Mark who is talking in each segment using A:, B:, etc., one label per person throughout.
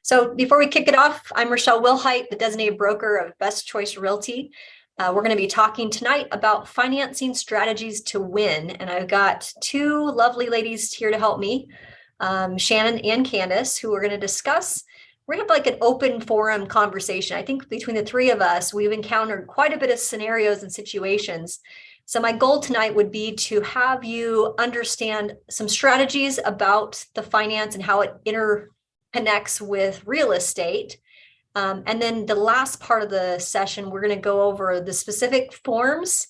A: So before we kick it off, I'm Rochelle Wilhite, the designated broker of Best Choice Realty. We're going to be talking tonight about financing strategies to win. And I've got two lovely ladies here to help me, Shannon and Candace, who are going to discuss. We're going to have like an open forum conversation. I think between the three of us, we've encountered quite a bit of scenarios and situations. So my goal tonight would be to have you understand some strategies about the finance and how it interconnects with real estate. And then the last part of the session, we're going to go over the specific forms.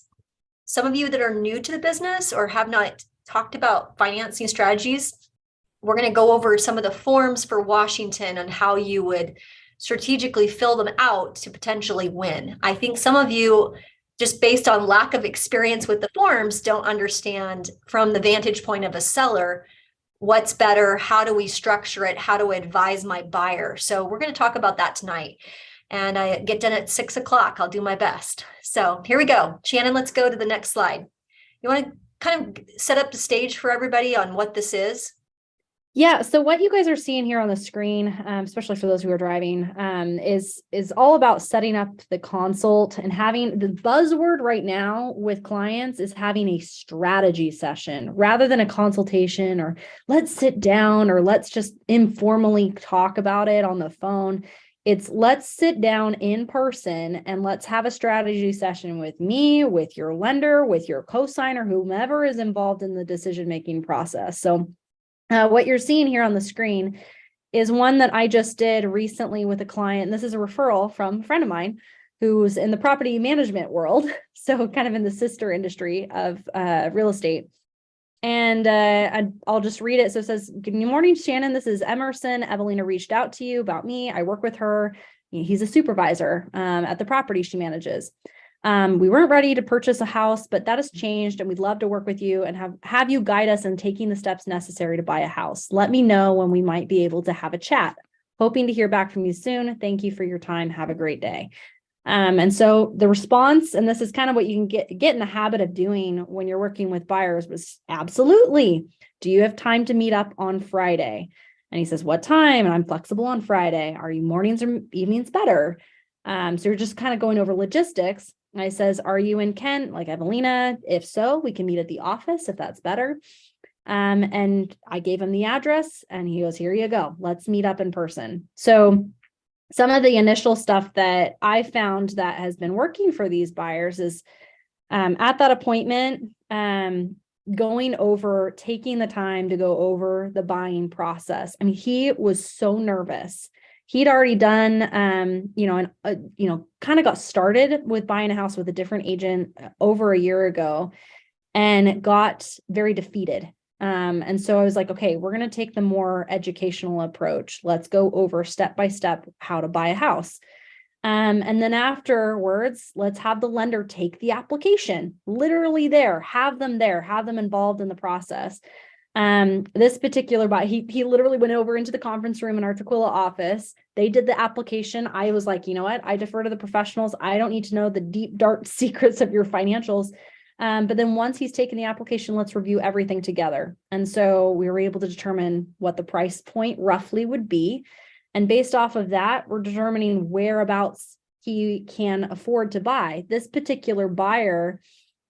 A: Some of you that are new to the business or have not talked about financing strategies, we're going to go over some of the forms for Washington and how you would strategically fill them out to potentially win. I think some of you, just based on lack of experience with the forms, don't understand from the vantage point of a seller what's better, how do we structure it, how do I advise my buyer. So we're going to talk about that tonight. And I get done at 6 o'clock. I'll do my best. So here we go. Shannon, let's go to the next slide. You want to kind of set up the stage for everybody on what this is?
B: Yeah, so what you guys are seeing here on the screen, especially for those who are driving, is all about setting up the consult and having the buzzword right now with clients is having a strategy session rather than a consultation or let's sit down or let's just informally talk about it on the phone. It's let's sit down in person and let's have a strategy session with me, with your lender, with your cosigner, whomever is involved in the decision-making process. So what you're seeing here on the screen is one that I just did recently with a client. And this is a referral from a friend of mine who's in the property management world. So kind of in the sister industry of real estate. And I'll just read it. So it says, "Good morning, Shannon. This is Emerson. Evelina reached out to you about me. I work with her. He's a supervisor at the property she manages. We weren't ready to purchase a house, but that has changed and we'd love to work with you and have you guide us in taking the steps necessary to buy a house. Let me know when we might be able to have a chat. Hoping to hear back from you soon. Thank you for your time. Have a great day." And so the response, and this is kind of what you can get in the habit of doing when you're working with buyers, was absolutely. "Do you have time to meet up on Friday?" And he says, "What time?" And I'm flexible on Friday. "Are you mornings or evenings better?" So you're just kind of going over logistics. I says, "Are you in Kent, like Evelina? If so, we can meet at the office if that's better." And I gave him the address and he goes, "Here you go. Let's meet up in person." So some of the initial stuff that I found that has been working for these buyers is at that appointment, going over, taking the time to go over the buying process. I mean, he was so nervous. He'd already done, kind of got started with buying a house with a different agent over a year ago and got very defeated. And so I was like, okay, we're going to take the more educational approach. Let's go over step by step how to buy a house. And then afterwards, let's have the lender take the application, literally have them involved in the process. This particular buy, he literally went over into the conference room in our Tequila office. They did the application. I was like, you know what? I defer to the professionals. I don't need to know the deep, dark secrets of your financials. But then once he's taken the application, let's review everything together. And so we were able to determine what the price point roughly would be. And based off of that, we're determining whereabouts he can afford to buy. This particular buyer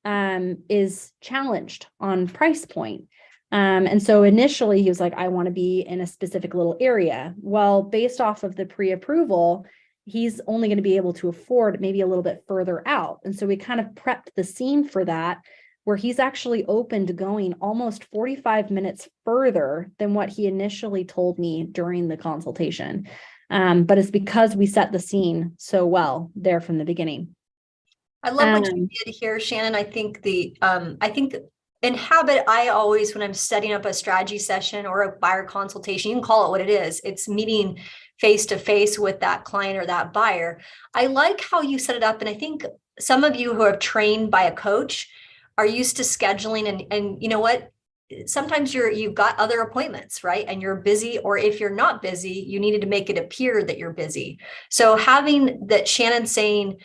B: is challenged on price point. And so initially he was like, I want to be in a specific little area. Well, based off of the pre-approval, he's only going to be able to afford maybe a little bit further out. And so we kind of prepped the scene for that, where he's actually open to going almost 45 minutes further than what he initially told me during the consultation. But it's because we set the scene so well there from the beginning.
A: I love what you did here, Shannon. I think in habit, I always, when I'm setting up a strategy session or a buyer consultation, you can call it what it is. It's meeting face to face with that client or that buyer. I like how you set it up. And I think some of you who are trained by a coach are used to scheduling and you know what? Sometimes you've got other appointments, right? And you're busy, or if you're not busy, you needed to make it appear that you're busy. So having that Shannon saying,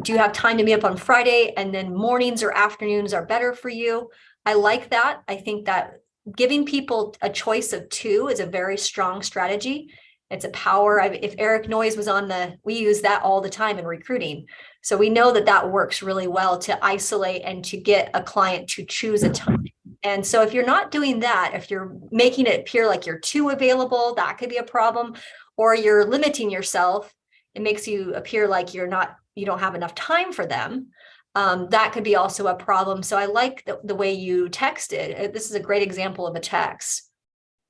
A: do you have time to meet up on Friday? And then mornings or afternoons are better for you. I like that. I think that giving people a choice of two is a very strong strategy. It's a power. If Eric Noyes was on we use that all the time in recruiting. So we know that that works really well to isolate and to get a client to choose a time. And so if you're not doing that, if you're making it appear like you're too available, that could be a problem, or you're limiting yourself. It makes you appear like you don't have enough time for them. That could be also a problem. So I like the way you texted. This is a great example of a text.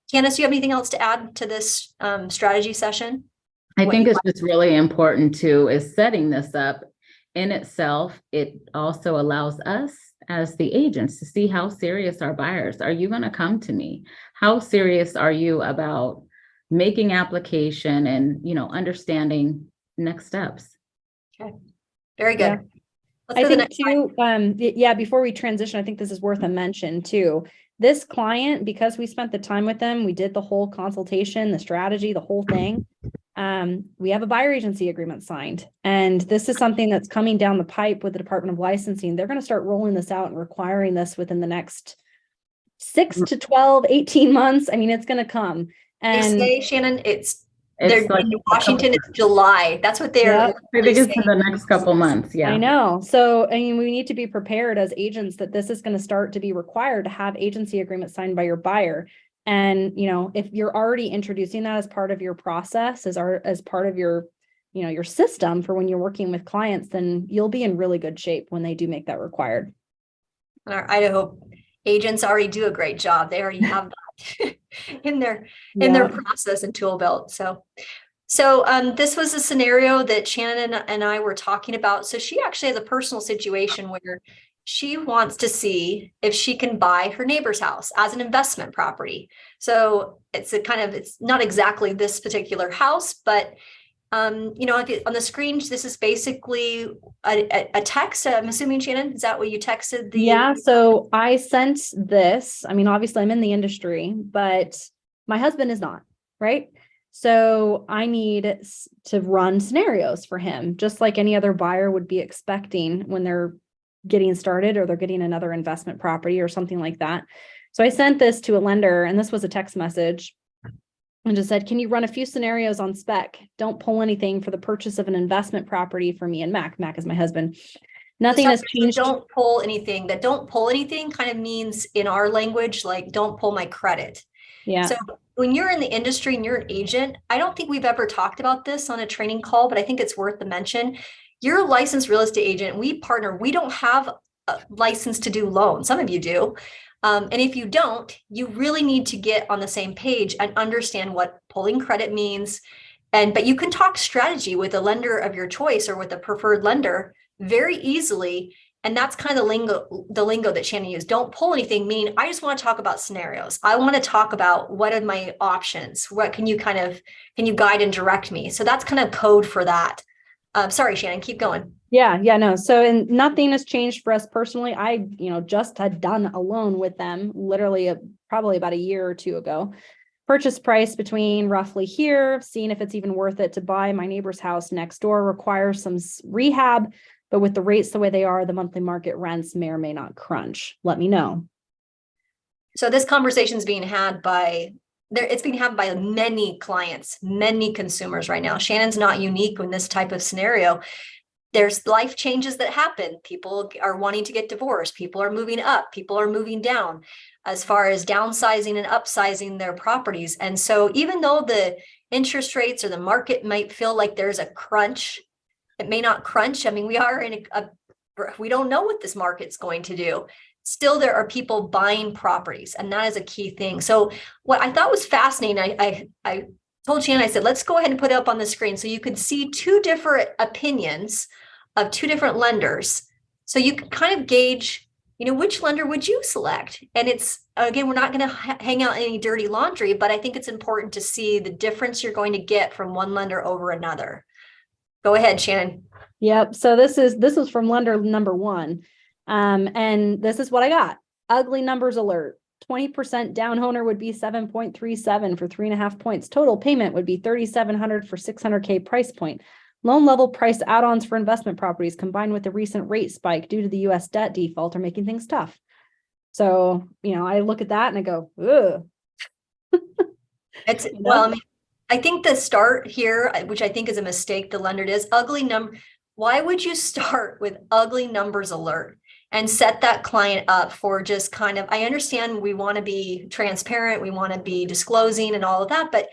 A: Candace, do you have anything else to add to this strategy session?
C: I think it's just really important too, is setting this up in itself. It also allows us as the agents to see how serious our buyers. Are you going to come to me? How serious are you about making application and, understanding next steps?
A: Okay, very good.
B: Yeah. I think too, before we transition, I think this is worth a mention too. This client, because we spent the time with them, we did the whole consultation, the strategy, the whole thing. We have a buyer agency agreement signed, and this is something that's coming down the pipe with the Department of Licensing. They're going to start rolling this out and requiring this within the next 6 to 12, 18 months. I mean, it's going to come. And
A: they say, Shannon, they're like in Washington, it's July. That's what they're.
C: I think it's in the next couple months. Yeah,
B: I know. So, I mean, we need to be prepared as agents that this is going to start to be required to have agency agreement signed by your buyer. And, if you're already introducing that as part of your process, as part of your, your system for when you're working with clients, then you'll be in really good shape when they do make that required.
A: Our Idaho agents already do a great job. They already have that in their process and tool belt. So this was a scenario that Shannon and I were talking about. So she actually has a personal situation where she wants if she can buy her neighbor's house as an investment property. So it's not exactly this particular house, but on the screen, this is basically a text. I'm assuming, Shannon, is that what you texted?
B: Yeah. So I sent this. I mean, obviously I'm in the industry, but my husband is not, right? So I need to run scenarios for him, just like any other buyer would be expecting when they're getting started or they're getting another investment property or something like that. So I sent this to a lender, and this was a text message, and just said, can you run a few scenarios on spec? Don't pull anything for the purchase of an investment property for me and Mac. Mac is my husband. Nothing has changed.
A: Don't pull anything. That don't pull anything kind of means in our language, like don't pull my credit.
B: Yeah.
A: So when you're in the industry and you're an agent, I don't think we've ever talked about this on a training call, but I think it's worth the mention. You're a licensed real estate agent. We partner. We don't have a license to do loans. Some of you do. And if you don't, you really need to get on the same page and understand what pulling credit means. But you can talk strategy with a lender of your choice or with a preferred lender very easily. And that's kind of the lingo that Shannon used. Don't pull anything, meaning I just want to talk about scenarios. I want to talk about what are my options? What can you guide and direct me? So that's kind of code for that. Sorry, Shannon, keep going.
B: Yeah, no. So, and nothing has changed for us personally. I, just had done a loan with them literally probably about a year or two ago. Purchase price between roughly here, seeing if it's even worth it to buy my neighbor's house next door, requires some rehab, but with the rates the way they are, the monthly market rents may or may not crunch. Let me know.
A: So this conversation is being had it's being had by many clients, many consumers right now. Shannon's not unique in this type of scenario. There's life changes that happen. People are wanting to get divorced. People are moving up. People are moving down as far as downsizing and upsizing their properties. And so even though the interest rates or the market might feel like there's a crunch, it may not crunch. I mean, we are we don't know what this market's going to do. Still, there are people buying properties, and that is a key thing. So what I thought was fascinating, I told Shannon, I said, let's go ahead and put it up on the screen so you could see two different opinions of two different lenders. So you can kind of gauge, which lender would you select? And it's, again, we're not going to hang out any dirty laundry, but I think it's important to see the difference you're going to get from one lender over another. Go ahead, Shannon.
B: Yep. So this is from lender number one. And this is what I got. Ugly numbers alert. 20% down owner would be 7.37 for 3.5 points. Total payment would be $3,700 for $600K price point. Loan level price add-ons for investment properties combined with the recent rate spike due to the U.S. debt default are making things tough. So, I look at that and I go, ugh.
A: Well, I mean, I think the start here, which I think is a mistake the lender does, ugly number. Why would you start with ugly numbers alert and set that client up for just kind of, I understand we want to be transparent, we want to be disclosing and all of that, but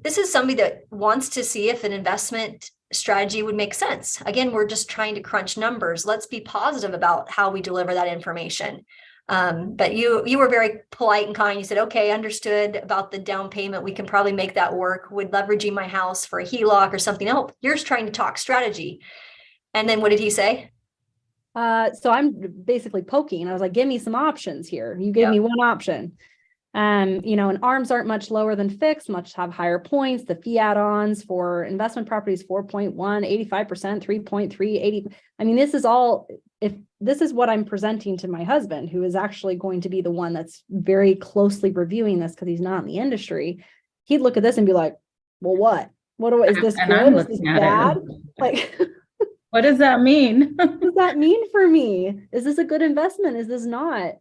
A: this is somebody that wants to see if an investment strategy would make sense. Again, we're just trying to crunch numbers. Let's be positive about how we deliver that information. But you were very polite and kind. You said, okay, understood about the down payment. We can probably make that work with leveraging my house for a HELOC or something else. You're just trying to talk strategy. And then what did he say?
B: So I'm basically poking. I was like, give me some options here. You gave me one option. And ARMs aren't much lower than fixed, much have higher points. The fee add-ons for investment properties, 4.1, 85%, 3.3, 80. I mean, this is all, if this is what I'm presenting to my husband, who is actually going to be the one that's very closely reviewing this because he's not in the industry, he'd look at this and be like, well, is this good? Is this bad? Like,
C: what does that mean?
B: What does that mean for me? Is this a good investment? Is this not?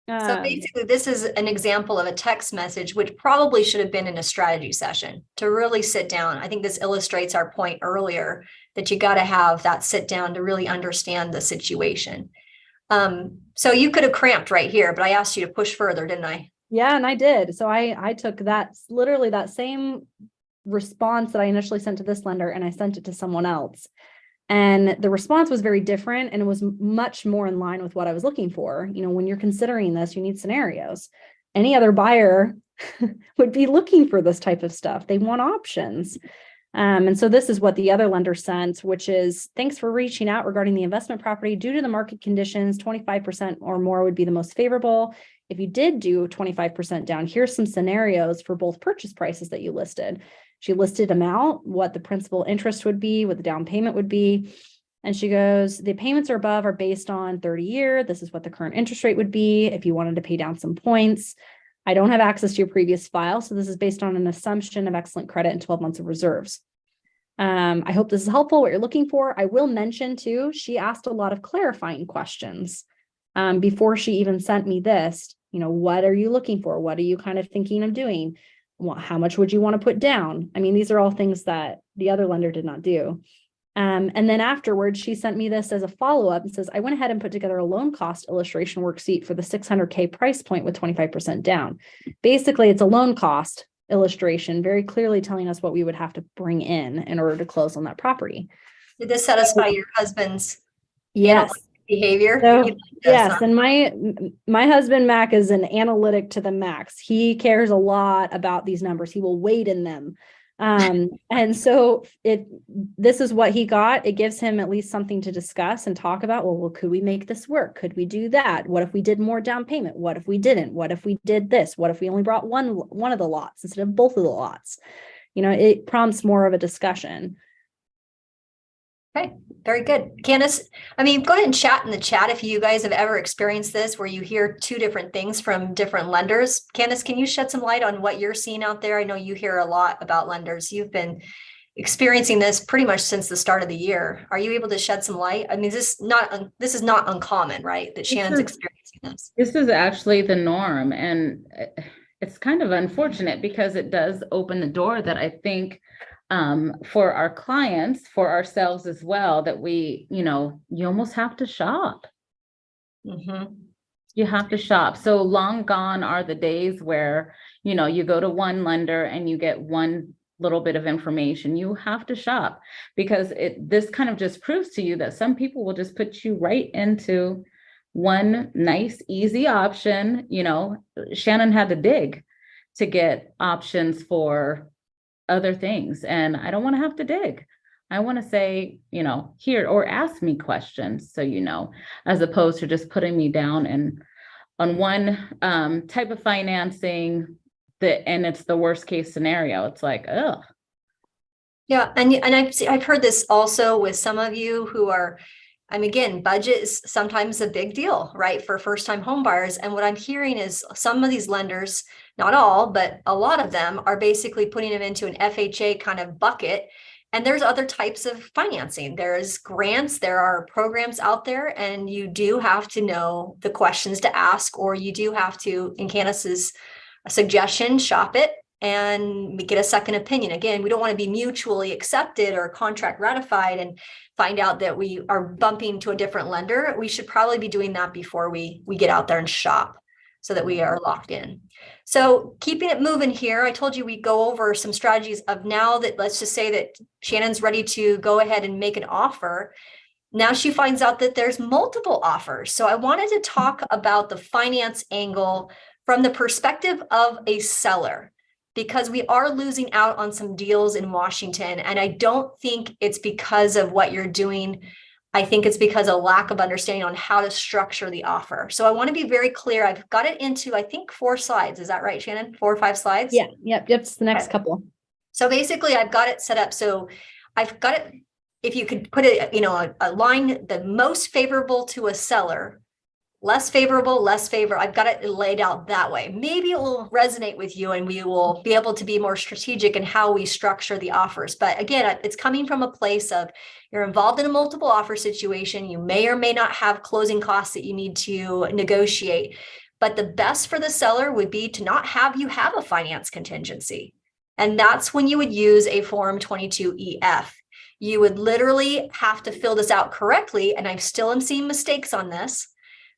A: So basically, this is an example of a text message, which probably should have been in a strategy session to really sit down. I think this illustrates our point earlier that you got to have that sit down to really understand the situation. So you could have cramped right here, but I asked you to push further, didn't I?
B: Yeah, and I did. So I took that, literally that same response that I initially sent to this lender, and I sent it to someone else. And the response was very different, and it was much more in line with what I was looking for. When you're considering this, you need scenarios. Any other buyer would be looking for this type of stuff. They want options. And so this is what the other lender sent, which is, thanks for reaching out regarding the investment property. Due to the market conditions, 25% or more would be the most favorable. If you did do 25% down, here's some scenarios for both purchase prices that you listed. She listed amount, what the principal interest would be, what the down payment would be. And she goes, the payments are above are based on 30-year. This is what the current interest rate would be if you wanted to pay down some points. I don't have access to your previous file, so this is based on an assumption of excellent credit and 12 months of reserves. I hope this is helpful, what you're looking for. I will mention too, she asked a lot of clarifying questions before she even sent me this. What are you looking for? What are you kind of thinking of doing? How much would you want to put down? I mean, these are all things that the other lender did not do. And then afterwards, she sent me this as a follow-up and says, I went ahead and put together a loan cost illustration worksheet for the $600K price point with 25% down. Basically, it's a loan cost illustration, very clearly telling us what we would have to bring in order to close on that property.
A: Did this satisfy your husband's
B: yes
A: behavior?
B: So, yes, and my husband Mac is an analytic to the max. He cares a lot about these numbers. He will wade in them. And so this is what he got. It gives him at least something to discuss and talk about. Well, could we make this work? Could we do that? What if we did more down payment? What if we didn't? What if we did this? What if we only brought one of the lots instead of both of the lots? It prompts more of a discussion.
A: Okay, very good. Candace, go ahead and chat in the chat if you guys have ever experienced this where you hear two different things from different lenders. Candace, can you shed some light on what you're seeing out there? I know you hear a lot about lenders. You've been experiencing this pretty much since the start of the year. Are you able to shed some light? I mean, this is not uncommon, right? That Shannon's experiencing this.
C: This is actually the norm. And it's kind of unfortunate because it does open the door that I think for our clients, for ourselves as well, that we, you almost have to shop.
A: Mm-hmm.
C: You have to shop. So long gone are the days where, you go to one lender and you get one little bit of information. You have to shop because this kind of just proves to you that some people will just put you right into one nice, easy option. Shannon had to dig to get options for other things. And I don't want to have to dig. I want to say, here, or ask me questions. So, as opposed to just putting me down and on one type of financing and it's the worst case scenario. It's like, ugh.
A: Yeah. And I've heard this also with some of you who are, again, budget is sometimes a big deal, right? For first-time home buyers. And what I'm hearing is some of these lenders, not all, but a lot of them are basically putting them into an FHA kind of bucket. And there's other types of financing. There's grants, there are programs out there, and you do have to know the questions to ask, or you do have to, in Candace's suggestion, shop it and we get a second opinion. Again, we don't want to be mutually accepted or contract ratified and find out that we are bumping to a different lender. We should probably be doing that before we get out there and shop so that we are locked in. So keeping it moving here, I told you we go over some strategies of now that, let's just say that Shannon's ready to go ahead and make an offer. Now she finds out that there's multiple offers. So I wanted to talk about the finance angle from the perspective of a seller, because we are losing out on some deals in Washington. And I don't think it's because of what you're doing. I think it's because of lack of understanding on how to structure the offer. So I want to be very clear. I've got it into, I think, 4 slides. Is that right, Shannon? 4 or 5 slides?
B: Yeah. Yep. It's the next couple.
A: So basically I've got it set up. So I've got it, if you could put it, a line, the most favorable to a seller, less favorable, less favor. I've got it laid out that way. Maybe it will resonate with you and we will be able to be more strategic in how we structure the offers. But again, it's coming from a place of you're involved in a multiple offer situation. You may or may not have closing costs that you need to negotiate. But the best for the seller would be to not have you have a finance contingency. And that's when you would use a Form 22EF. You would literally have to fill this out correctly. And I still am seeing mistakes on this.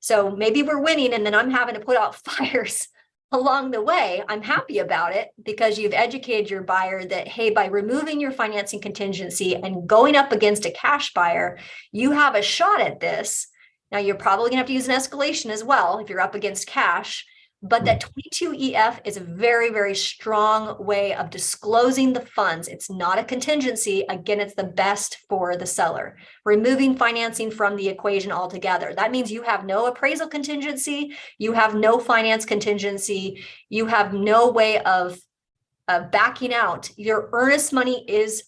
A: So maybe we're winning and then I'm having to put out fires along the way. I'm happy about it because you've educated your buyer that, hey, by removing your financing contingency and going up against a cash buyer, you have a shot at this. Now you're probably gonna have to use an escalation as well if you're up against cash, but that 22EF is a very, very strong way of disclosing the funds. It's not a contingency. Again, it's the best for the seller. Removing financing from the equation altogether. That means you have no appraisal contingency. You have no finance contingency. You have no way of backing out. Your earnest money is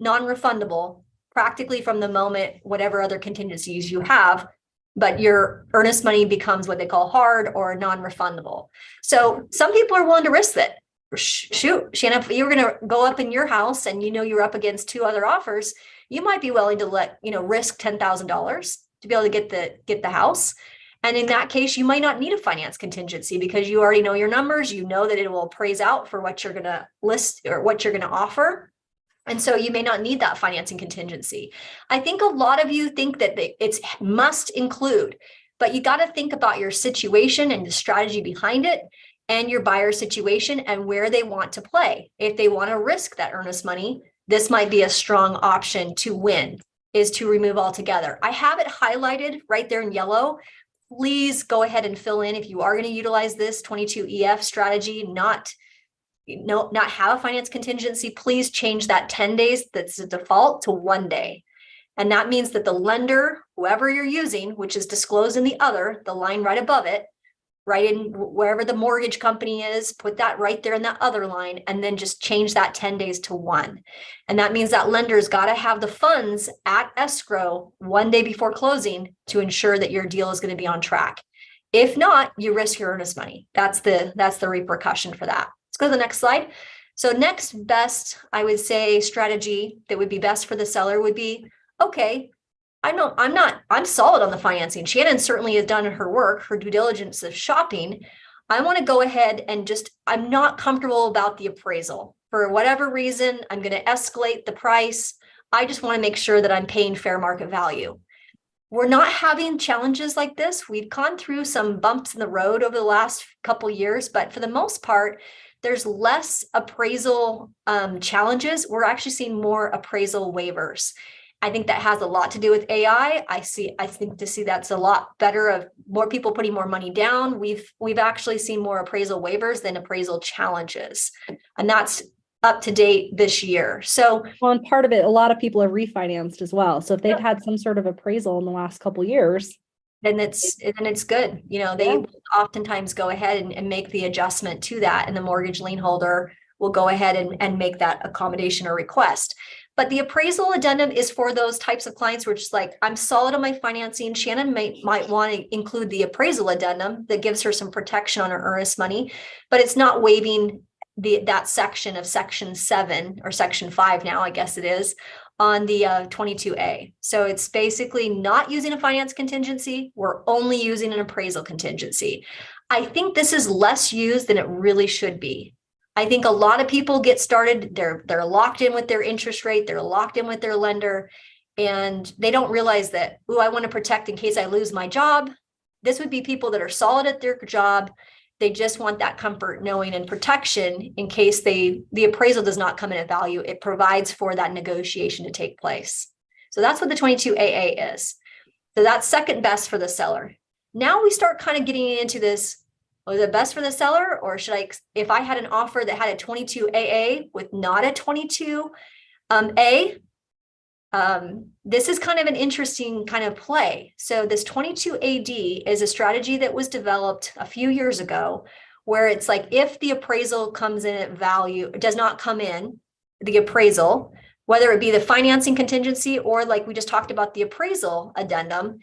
A: non-refundable practically from the moment whatever other contingencies you have, but your earnest money becomes what they call hard or non-refundable. So some people are willing to risk that. Shoot, Shannon, if you were going to go up in your house and you're up against 2 other offers, you might be willing to risk $10,000 to be able to get the house. And in that case, you might not need a finance contingency because you already know your numbers. You know that it will appraise out for what you're going to list or what you're going to offer. And so you may not need that financing contingency. I think a lot of you think that it's must include, but you got to think about your situation and the strategy behind it and your buyer situation and where they want to play. If they want to risk that earnest money, this might be a strong option to win, is to remove altogether. I have it highlighted right there in yellow. Please go ahead and fill in if you are going to utilize this 22EF strategy, not have a finance contingency. Please change that 10 days that's the default to 1 day. And that means that the lender, whoever you're using, which is disclosed in the line right above it, right in wherever the mortgage company is, put that right there in that other line, and then just change that 10 days to 1. And that means that lender's got to have the funds at escrow 1 day before closing to ensure that your deal is going to be on track. If not, you risk your earnest money. That's the repercussion for that. Let's go to the next slide. So next best, I would say, strategy that would be best for the seller would be, okay, I'm solid on the financing. Shannon certainly has done her work, her due diligence of shopping. I want to go ahead and I'm not comfortable about the appraisal. For whatever reason, I'm going to escalate the price. I just want to make sure that I'm paying fair market value. We're not having challenges like this. We've gone through some bumps in the road over the last couple of years, but for the most part, there's less appraisal challenges. We're actually seeing more appraisal waivers. I think that has a lot to do with AI. I think that's a lot better of more people putting more money down. We've actually seen more appraisal waivers than appraisal challenges. And that's up to date this year. So,
B: well, and part of it, a lot of people have refinanced as well. So if they've had some sort of appraisal in the last couple of years,
A: then it's good. They oftentimes go ahead and make the adjustment to that, and the mortgage lien holder will go ahead and make that accommodation or request. But the appraisal addendum is for those types of clients who are just like, I'm solid on my financing. Shannon might want to include the appraisal addendum that gives her some protection on her earnest money, but it's not waiving that section of section 7 or section 5 now, I guess it is, on the 22A. So it's basically not using a finance contingency. We're only using an appraisal contingency. I think this is less used than it really should be. I think a lot of people get started, they're locked in with their interest rate, they're locked in with their lender, and they don't realize that, I want to protect in case I lose my job. This would be people that are solid at their job. They just want that comfort knowing and protection in case the appraisal does not come in at value. It provides for that negotiation to take place. So that's what the 22AA is. So that's second best for the seller. Now we start kind of getting into this, is it best for the seller, or should I, if I had an offer that had a 22AA with not a 22A, this is kind of an interesting kind of play. So this 22AD is a strategy that was developed a few years ago, where it's like, if the appraisal comes in at value, it does not come in, the appraisal, whether it be the financing contingency or like we just talked about the appraisal addendum,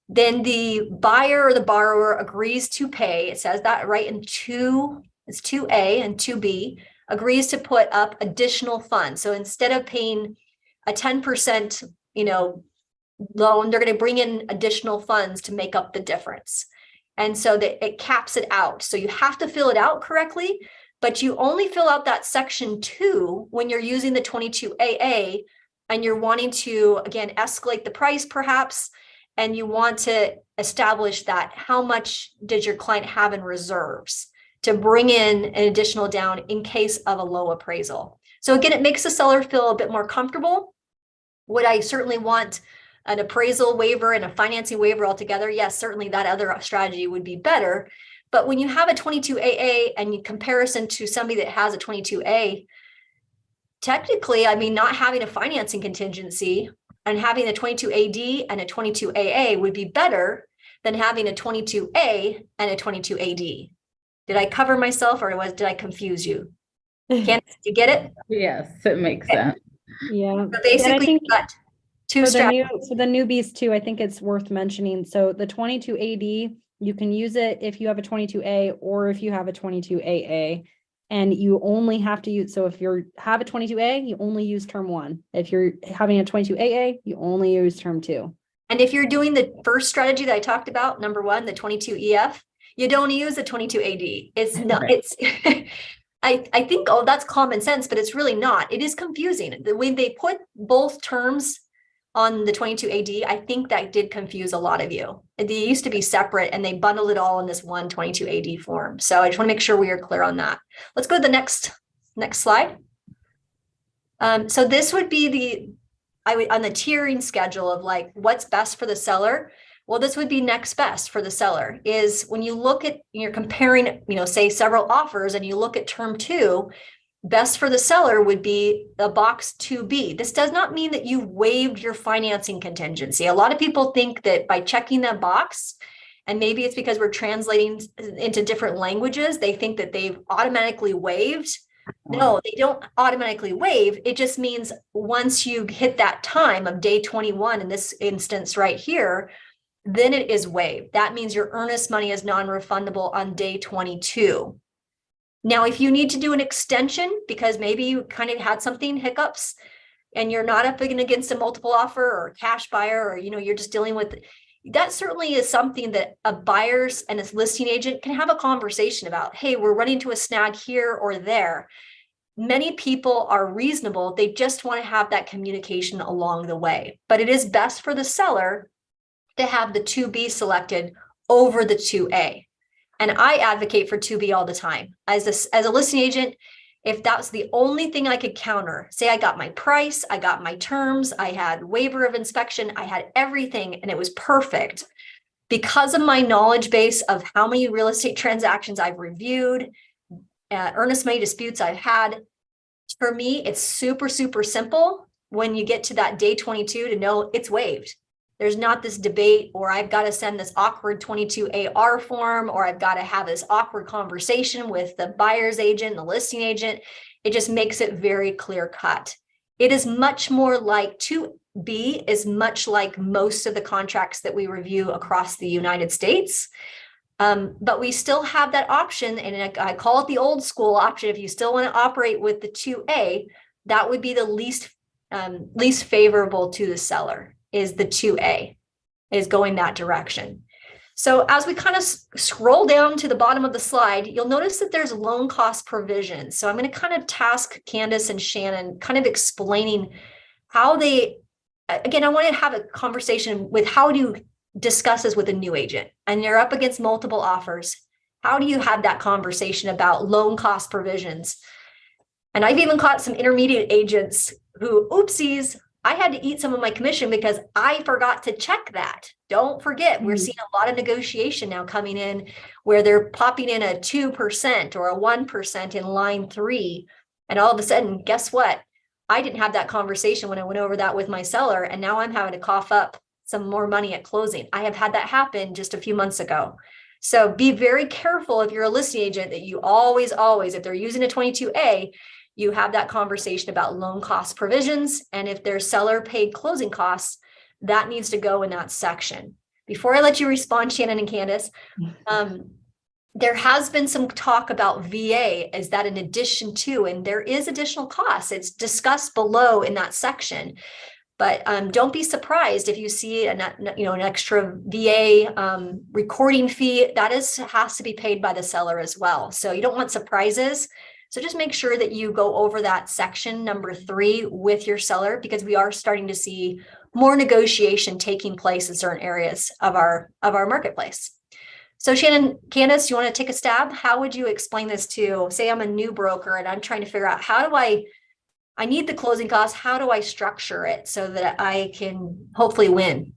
A: then the buyer or the borrower agrees to pay. It says that right in it's 2A and 2B, agrees to put up additional funds. So instead of paying a 10%, loan, they're going to bring in additional funds to make up the difference. And so that it caps it out. So you have to fill it out correctly, but you only fill out that section 2 when you're using the 22AA and you're wanting to, again, escalate the price perhaps, and you want to establish that how much did your client have in reserves to bring in an additional down in case of a low appraisal. So again, it makes the seller feel a bit more comfortable. Would I certainly want an appraisal waiver and a financing waiver altogether? Yes, certainly that other strategy would be better. But when you have a 22AA and in comparison to somebody that has a 22A, technically, not having a financing contingency and having a 22AD and a 22AA would be better than having a 22A and a 22AD. Did I cover myself, or did I confuse you? Did you get it?
C: Yes, it makes sense.
B: Yeah.
A: So basically, you've got two strategies.
B: For the newbies too, I think it's worth mentioning. So the 22AD, you can use it if you have a 22A or if you have a 22AA. And you only have to use, so if you have a 22A, you only use term 1. If you're having a 22AA, you only use term 2.
A: And if you're doing the first strategy that I talked about, number 1, the 22EF, you don't use the 22AD. It's not, it's, I think, that's common sense, but it's really not. It is confusing. The way they put both terms on the 22AD, I think that did confuse a lot of you. They used to be separate and they bundled it all in this one 22AD form. So I just want to make sure we are clear on that. Let's go to the next slide. So this would be on the tiering schedule of like what's best for the seller. Well, this would be next best for the seller is when you look at, you're comparing, say several offers and you look at term 2, best for the seller would be the box 2B. This does not mean that you waived your financing contingency. A lot of people think that by checking that box, and maybe it's because we're translating into different languages, they think that they've automatically waived. No, they don't automatically waive. It just means once you hit that time of day 21, in this instance right here, then it is waived. That means your earnest money is non-refundable on day 22. Now, if you need to do an extension because maybe you kind of had something hiccups and you're not up against a multiple offer or a cash buyer, or, you're just dealing with, that certainly is something that a buyer's and a listing agent can have a conversation about. Hey, we're running into a snag here or there. Many people are reasonable. They just want to have that communication along the way, but it is best for the seller to have the 2B selected over the 2A. And I advocate for 2B all the time. As a listing agent, if that's the only thing I could counter, say I got my price, I got my terms, I had waiver of inspection, I had everything, and it was perfect. Because of my knowledge base of how many real estate transactions I've reviewed, earnest money disputes I've had, for me, it's super, super simple when you get to that day 22 to know it's waived. There's not this debate, or I've got to send this awkward 22AR form, or I've got to have this awkward conversation with the buyer's agent, the listing agent. It just makes it very clear cut. It is much more like 2B is much like most of the contracts that we review across the United States. But we still have that option, and I call it the old school option. If you still want to operate with the 2A, that would be the least favorable to the seller. Is the 2A, is going that direction. So as we kind of scroll down to the bottom of the slide, you'll notice that there's loan cost provisions. So I'm going to kind of task Candace and Shannon kind of explaining how they, again, I want to have a conversation with how do you discuss this with a new agent and you're up against multiple offers. How do you have that conversation about loan cost provisions? And I've even caught some intermediate agents who, oopsies, I had to eat some of my commission because I forgot to check that. Don't forget, we're seeing a lot of negotiation now coming in where they're popping in a 2% or a 1% in line 3. And all of a sudden, guess what? I didn't have that conversation when I went over that with my seller. And now I'm having to cough up some more money at closing. I have had that happen just a few months ago. So be very careful if you're a listing agent that you always, if they're using a 22A, you have that conversation about loan cost provisions. And if there's seller paid closing costs, that needs to go in that section. Before I let you respond, Shannon and Candace, there has been some talk about VA. Is that in addition to, and there is additional costs. It's discussed below in that section. But don't be surprised if you see an extra VA recording fee that has to be paid by the seller as well. So you don't want surprises. So just make sure that you go over that section number 3 with your seller, because we are starting to see more negotiation taking place in certain areas of our marketplace. So Shannon, Candace, you want to take a stab? How would you explain this to, say I'm a new broker and I'm trying to figure out how do I need the closing costs. How do I structure it so that I can hopefully win?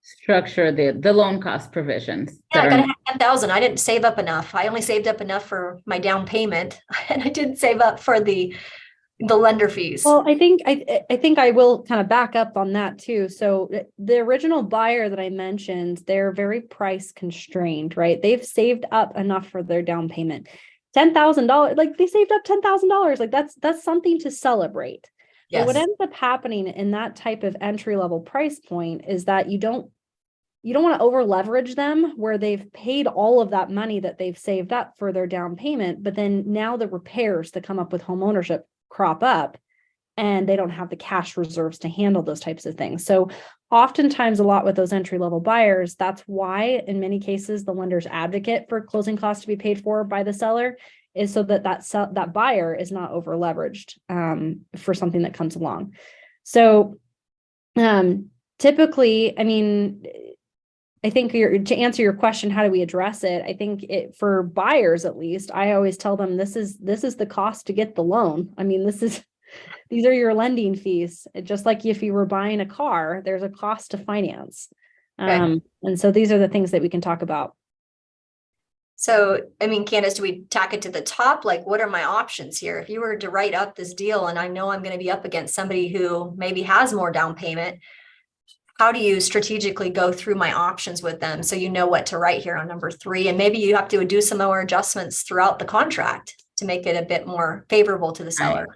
C: Structure the loan cost provisions.
A: Yeah, I got to have 10,000. I didn't save up enough. I only saved up enough for my down payment, and I didn't save up for the lender fees.
B: Well, I think I will kind of back up on that too. So the original buyer that I mentioned, they're very price constrained, right? They've saved up enough for their down payment. $10,000, like they saved up $10,000. Like that's something to celebrate.
A: Yes.
B: But what ends up happening in that type of entry level price point is that you don't want to over leverage them where they've paid all of that money that they've saved up for their down payment, but then now the repairs that come up with home ownership crop up and they don't have the cash reserves to handle those types of things. So oftentimes a lot with those entry level buyers, that's why in many cases the lender's advocate for closing costs to be paid for by the seller is so that buyer is not over leveraged for something that comes along. So typically, I mean, I think to answer your question, how do we address it? I think for buyers, at least, I always tell them this is the cost to get the loan. I mean, these are your lending fees. Just like if you were buying a car, there's a cost to finance.
A: Okay.
B: And so these are the things that we can talk about.
A: So, I mean, Candace, do we tack it to the top? Like, what are my options here? If you were to write up this deal and I know I'm going to be up against somebody who maybe has more down payment, how do you strategically go through my options with them so you know what to write here on number 3? And maybe you have to do some more adjustments throughout the contract to make it a bit more favorable to the seller.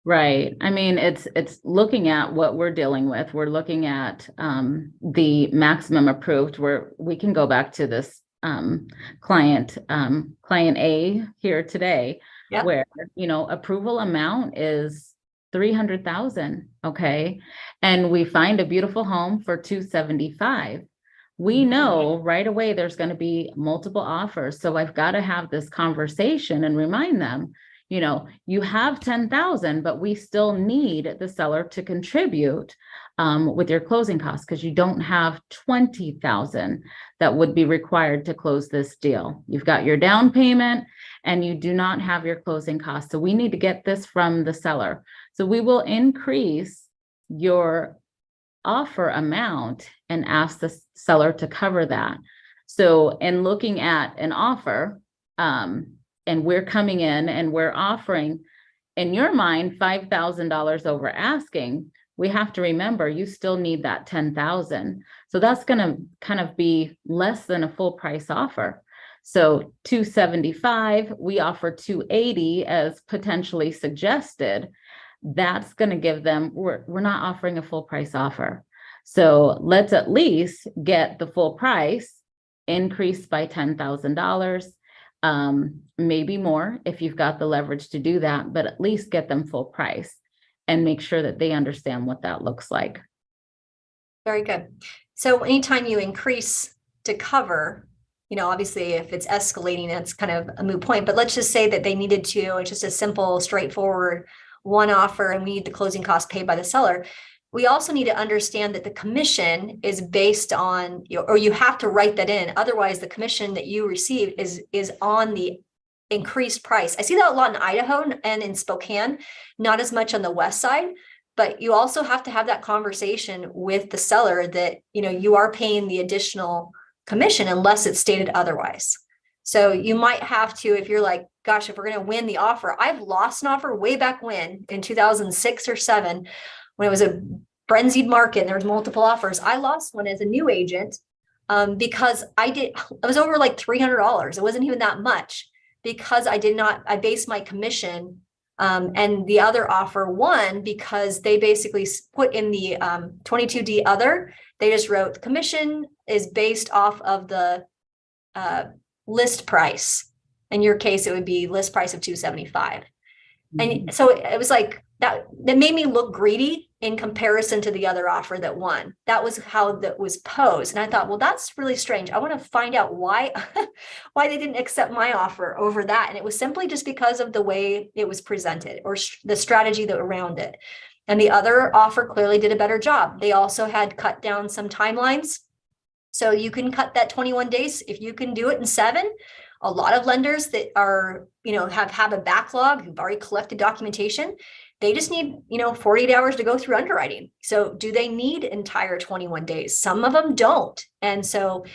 C: Right. I mean, it's looking at what we're dealing with. We're looking at the maximum approved, where we can go back to this client A here today,
A: Yep.
C: where, approval amount is 300,000. Okay. And we find a beautiful home for 275. We know right away there's going to be multiple offers. So I've got to have this conversation and remind them, you have 10,000, but we still need the seller to contribute with your closing costs, because you don't have 20,000 that would be required to close this deal. You've got your down payment and you do not have your closing costs. So we need to get this from the seller. So we will increase your offer amount and ask the seller to cover that. So in looking at an offer, and we're coming in and we're offering, in your mind, $5,000 over asking, we have to remember you still need that 10,000. So that's going to kind of be less than a full price offer. So 275, we offer 280 as potentially suggested. That's going to give them, we're not offering a full price offer. So let's at least get the full price increased by $10,000. Maybe more if you've got the leverage to do that, but at least get them full price and make sure that they understand what that looks like.
A: Very good. So anytime you increase to cover, obviously if it's escalating, it's kind of a moot point, but let's just say that they needed to, it's just a simple, straightforward one offer and we need the closing costs paid by the seller. We also need to understand that the commission is based on, or you have to write that in. Otherwise, the commission that you receive is on the increased price. I see that a lot in Idaho and in Spokane, not as much on the west side, but you also have to have that conversation with the seller that, you are paying the additional commission unless it's stated otherwise. So you might have to, if you're like, gosh, if we're going to win the offer, I've lost an offer way back when in 2006 or 7, when it was a frenzied market and there was multiple offers. I lost one as a new agent because it was over like $300. It wasn't even that much because I based my commission and the other offer won because they basically put in the 22D other, they just wrote the commission is based off of the list price. In your case, it would be list price of $275. And so it was like that made me look greedy in comparison to the other offer that won. That was how that was posed. And I thought, well, that's really strange. I want to find out why they didn't accept my offer over that. And it was simply just because of the way it was presented or the strategy that around it. And the other offer clearly did a better job. They also had cut down some timelines. So you can cut that 21 days. If you can do it in 7, a lot of lenders that are, have a backlog, who've already collected documentation, they just need, 48 hours to go through underwriting. So do they need entire 21 days? Some of them don't. And so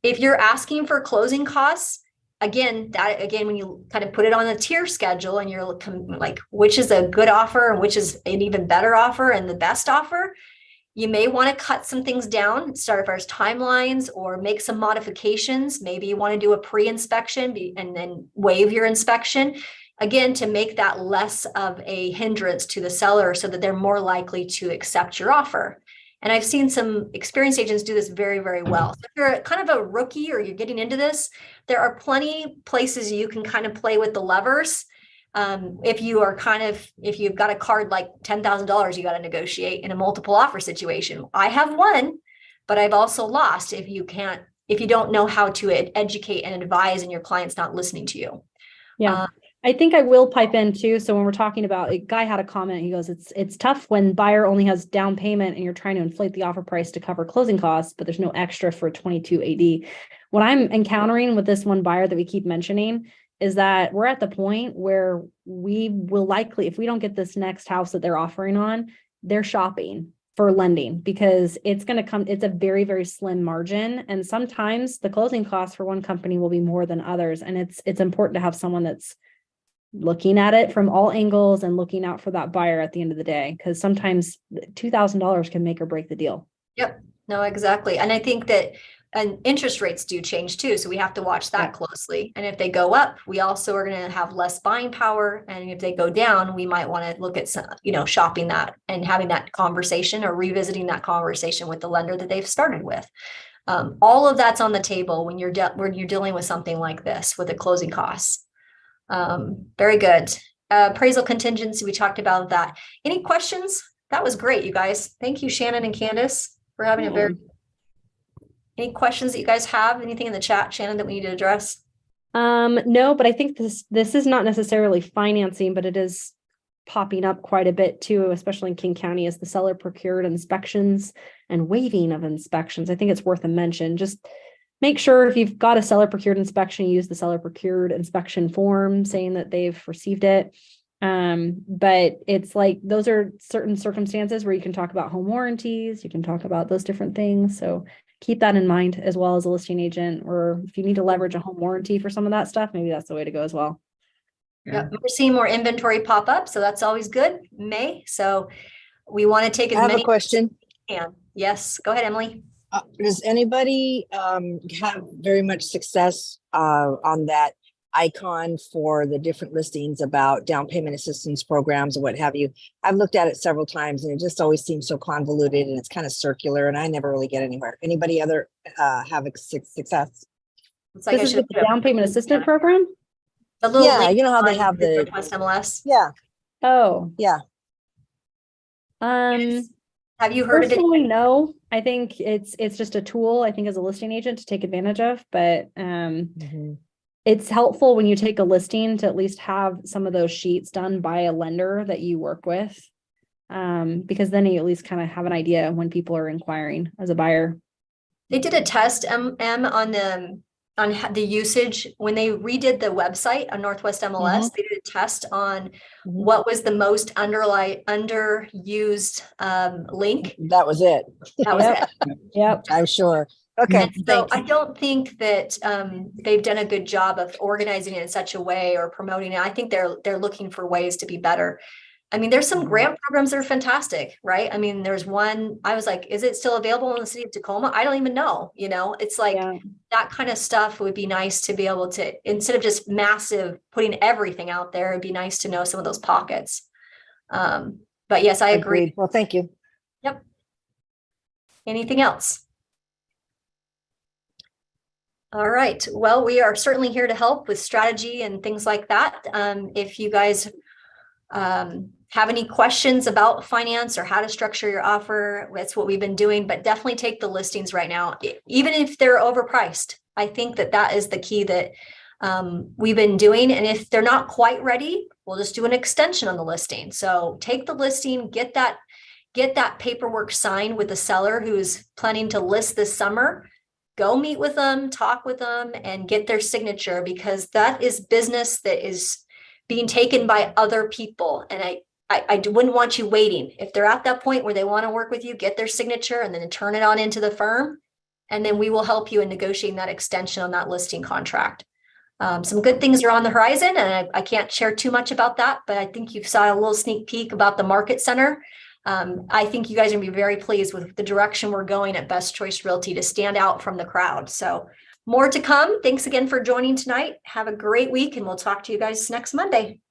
A: if you're asking for closing costs, again, when you kind of put it on a tier schedule and you're looking like, which is a good offer and which is an even better offer and the best offer, you may want to cut some things down, start as timelines or make some modifications. Maybe you want to do a pre-inspection and then waive your inspection, again, to make that less of a hindrance to the seller so that they're more likely to accept your offer. And I've seen some experienced agents do this very, very well. So if you're kind of a rookie or you're getting into this, there are plenty places you can kind of play with the levers. If you've got a card like $10,000, you got to negotiate in a multiple offer situation. I have won, but I've also lost if you don't know how to educate and advise and your client's not listening to you.
B: Yeah. I think I will pipe in too. So when we're talking about, a guy had a comment, he goes, it's tough when buyer only has down payment and you're trying to inflate the offer price to cover closing costs, but there's no extra for 22 AD. What I'm encountering with this one buyer that we keep mentioning is that we're at the point where we will likely, if we don't get this next house that they're offering on, they're shopping for lending because it's a very, very slim margin. And sometimes the closing costs for one company will be more than others. And it's important to have someone that's looking at it from all angles and looking out for that buyer at the end of the day, because sometimes $2,000 can make or break the deal.
A: Yep. No, exactly. And I think that interest rates do change too. So we have to watch that closely. And if they go up, we also are going to have less buying power. And if they go down, we might want to look at some, shopping that and having that conversation or revisiting that conversation with the lender that they've started with. All of that's on the table when you're dealing with something like this with the closing costs. Very good. Appraisal contingency. We talked about that. Any questions? That was great, you guys. Thank you, Shannon and Candace, for having a very. Any questions that you guys have? Anything in the chat, Shannon, that we need to address?
B: No, but I think this is not necessarily financing, but it is popping up quite a bit too, especially in King County, as the seller procured inspections and waiving of inspections. I think it's worth a mention. Just make sure if you've got a seller procured inspection, use the seller procured inspection form saying that they've received it. But it's like, those are certain circumstances where you can talk about home warranties, you can talk about those different things. So keep that in mind as well as a listing agent, or if you need to leverage a home warranty for some of that stuff, maybe that's the way to go as well.
A: Yeah. We're seeing more inventory pop up, so that's always good. May. So we want to take as many.
D: I have a question.
A: Yes, go ahead, Emily.
D: Does anybody have very much success on that icon for the different listings about down payment assistance programs and what have you? I've looked at it several times and it just always seems so convoluted and it's kind of circular and I never really get anywhere. Anybody have success?
A: It's like
B: this is the down payment assistance program?
A: The little
D: yeah, you know how they have the
A: request MLS.
D: Yeah.
B: Oh.
D: Yeah.
A: Have you heard of it?
B: Personally, no. I think it's just a tool, I think, as a listing agent to take advantage of, but
D: Mhm.
B: it's helpful when you take a listing to at least have some of those sheets done by a lender that you work with. Because then you at least kind of have an idea when people are inquiring as a buyer.
A: They did a test on the usage when they redid the website on Northwest MLS. They did a test on what was the most underused link.
D: That was it.
A: That was
B: Yep.
A: it.
B: Yep.
D: I'm sure. Okay,
A: And so
D: thanks.
A: I don't think that they've done a good job of organizing it in such a way or promoting it. I think they're looking for ways to be better. I mean, there's some grant programs that are fantastic, right? I mean, there's one, I was like, is it still available in the city of Tacoma? I don't even know, it's like
B: Yeah.
A: that kind of stuff would be nice to be able to, instead of just massive, putting everything out there, it'd be nice to know some of those pockets. But yes, I agree.
D: Agreed. Well, thank you.
A: Yep. Anything else? All right. Well, we are certainly here to help with strategy and things like that. If you guys have any questions about finance or how to structure your offer, that's what we've been doing, but definitely take the listings right now, even if they're overpriced. I think that is the key that we've been doing. And if they're not quite ready, we'll just do an extension on the listing. So take the listing, get that paperwork signed with the seller who's planning to list this summer. Go meet with them, talk with them, and get their signature, because that is business that is being taken by other people. And I wouldn't want you waiting. If they're at that point where they want to work with you, get their signature and then turn it on into the firm. And then we will help you in negotiating that extension on that listing contract. Some good things are on the horizon, and I can't share too much about that, but I think you saw a little sneak peek about the market center. I think you guys are gonna be very pleased with the direction we're going at Best Choice Realty to stand out from the crowd. So more to come. Thanks again for joining tonight. Have a great week, and we'll talk to you guys next Monday.